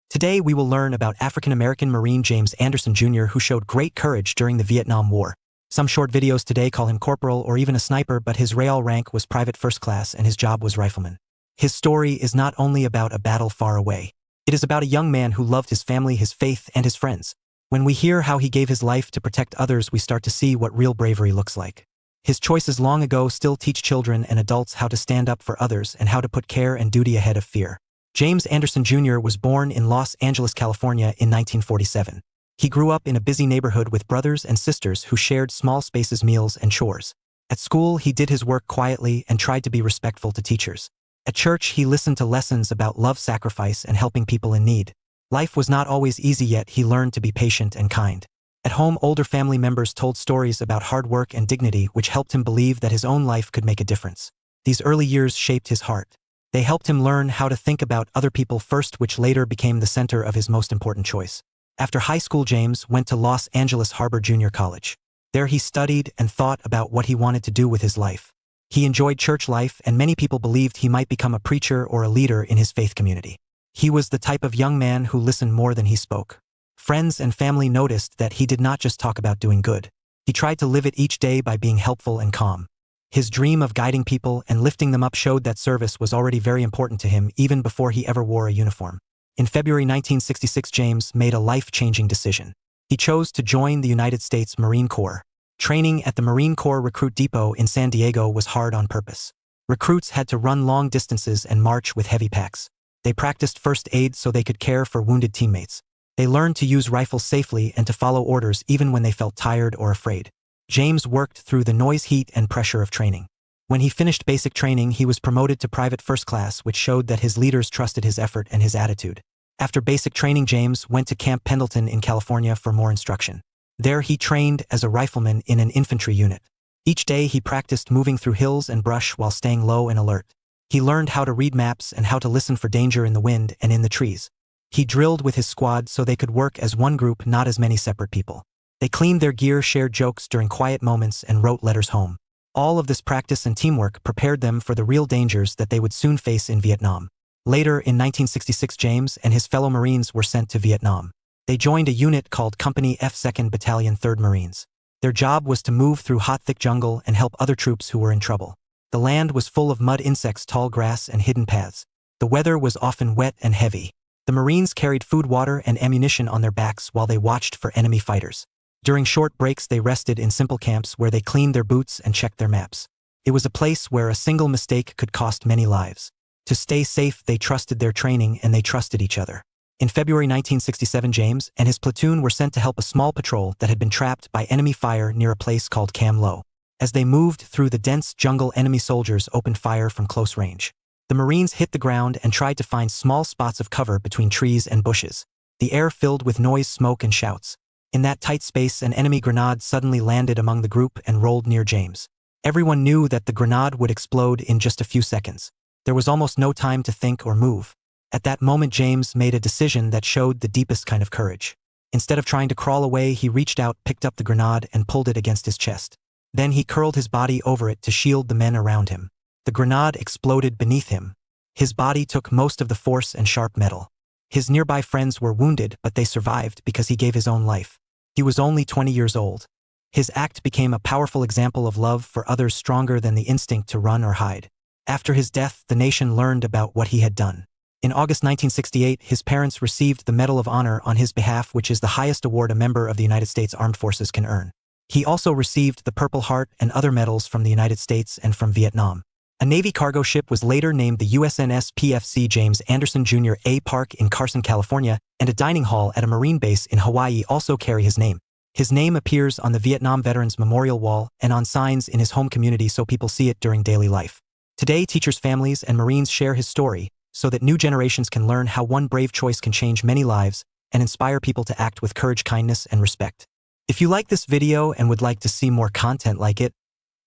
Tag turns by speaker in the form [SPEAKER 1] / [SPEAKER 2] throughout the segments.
[SPEAKER 1] Today we will learn about African-American Marine James Anderson Jr., who showed great courage during the Vietnam War. Some short videos today call him Corporal or even a sniper, but his real rank was Private First Class and his job was rifleman. His story is not only about a battle far away. It is about a young man who loved his family, his faith, and his friends. When we hear how he gave his life to protect others, we start to see what real bravery looks like. His choices long ago still teach children and adults how to stand up for others and how to put care and duty ahead of fear. James Anderson Jr. was born in Los Angeles, California in 1947. He grew up in a busy neighborhood with brothers and sisters who shared small spaces, meals, and chores. At school, he did his work quietly and tried to be respectful to teachers. At church, he listened to lessons about love, sacrifice, and helping people in need. Life was not always easy, yet he learned to be patient and kind. At home, older family members told stories about hard work and dignity, which helped him believe that his own life could make a difference. These early years shaped his heart. They helped him learn how to think about other people first, which later became the center of his most important choice. After high school, James went to Los Angeles Harbor Junior College. There he studied and thought about what he wanted to do with his life. He enjoyed church life, and many people believed he might become a preacher or a leader in his faith community. He was the type of young man who listened more than he spoke. Friends and family noticed that he did not just talk about doing good. He tried to live it each day by being helpful and calm. His dream of guiding people and lifting them up showed that service was already very important to him even before he ever wore a uniform. In February 1966, James made a life-changing decision. He chose to join the United States Marine Corps. Training at the Marine Corps Recruit Depot in San Diego was hard on purpose. Recruits had to run long distances and march with heavy packs. They practiced first aid so they could care for wounded teammates. They learned to use rifles safely and to follow orders even when they felt tired or afraid. James worked through the noise, heat, and pressure of training. When he finished basic training, he was promoted to Private First Class, which showed that his leaders trusted his effort and his attitude. After basic training, James went to Camp Pendleton in California for more instruction. There he trained as a rifleman in an infantry unit. Each day he practiced moving through hills and brush while staying low and alert. He learned how to read maps and how to listen for danger in the wind and in the trees. He drilled with his squad so they could work as one group, not as many separate people. They cleaned their gear, shared jokes during quiet moments, and wrote letters home. All of this practice and teamwork prepared them for the real dangers that they would soon face in Vietnam. Later, in 1966, James and his fellow Marines were sent to Vietnam. They joined a unit called Company F 2nd Battalion 3rd Marines. Their job was to move through hot, thick jungle and help other troops who were in trouble. The land was full of mud, insects, tall grass, and hidden paths. The weather was often wet and heavy. The Marines carried food, water, and ammunition on their backs while they watched for enemy fighters. During short breaks, they rested in simple camps where they cleaned their boots and checked their maps. It was a place where a single mistake could cost many lives. To stay safe, they trusted their training and they trusted each other. In February 1967, James and his platoon were sent to help a small patrol that had been trapped by enemy fire near a place called Cam Lo. As they moved through the dense jungle, enemy soldiers opened fire from close range. The Marines hit the ground and tried to find small spots of cover between trees and bushes. The air filled with noise, smoke, and shouts. In that tight space, an enemy grenade suddenly landed among the group and rolled near James. Everyone knew that the grenade would explode in just a few seconds. There was almost no time to think or move. At that moment, James made a decision that showed the deepest kind of courage. Instead of trying to crawl away, he reached out, picked up the grenade, and pulled it against his chest. Then he curled his body over it to shield the men around him. The grenade exploded beneath him. His body took most of the force and sharp metal. His nearby friends were wounded, but they survived because he gave his own life. He was only 20 years old. His act became a powerful example of love for others, stronger than the instinct to run or hide. After his death, the nation learned about what he had done. In August 1968, his parents received the Medal of Honor on his behalf, which is the highest award a member of the United States Armed Forces can earn. He also received the Purple Heart and other medals from the United States and from Vietnam. A Navy cargo ship was later named the USNS PFC James Anderson Jr. A park in Carson, California, and a dining hall at a Marine base in Hawaii also carry his name. His name appears on the Vietnam Veterans Memorial Wall and on signs in his home community so people see it during daily life. Today, teachers, families, and Marines share his story so that new generations can learn how one brave choice can change many lives and inspire people to act with courage, kindness, and respect. If you like this video and would like to see more content like it,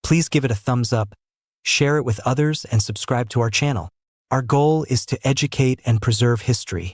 [SPEAKER 1] please give it a thumbs up, share it with others, and subscribe to our channel. Our goal is to educate and preserve history.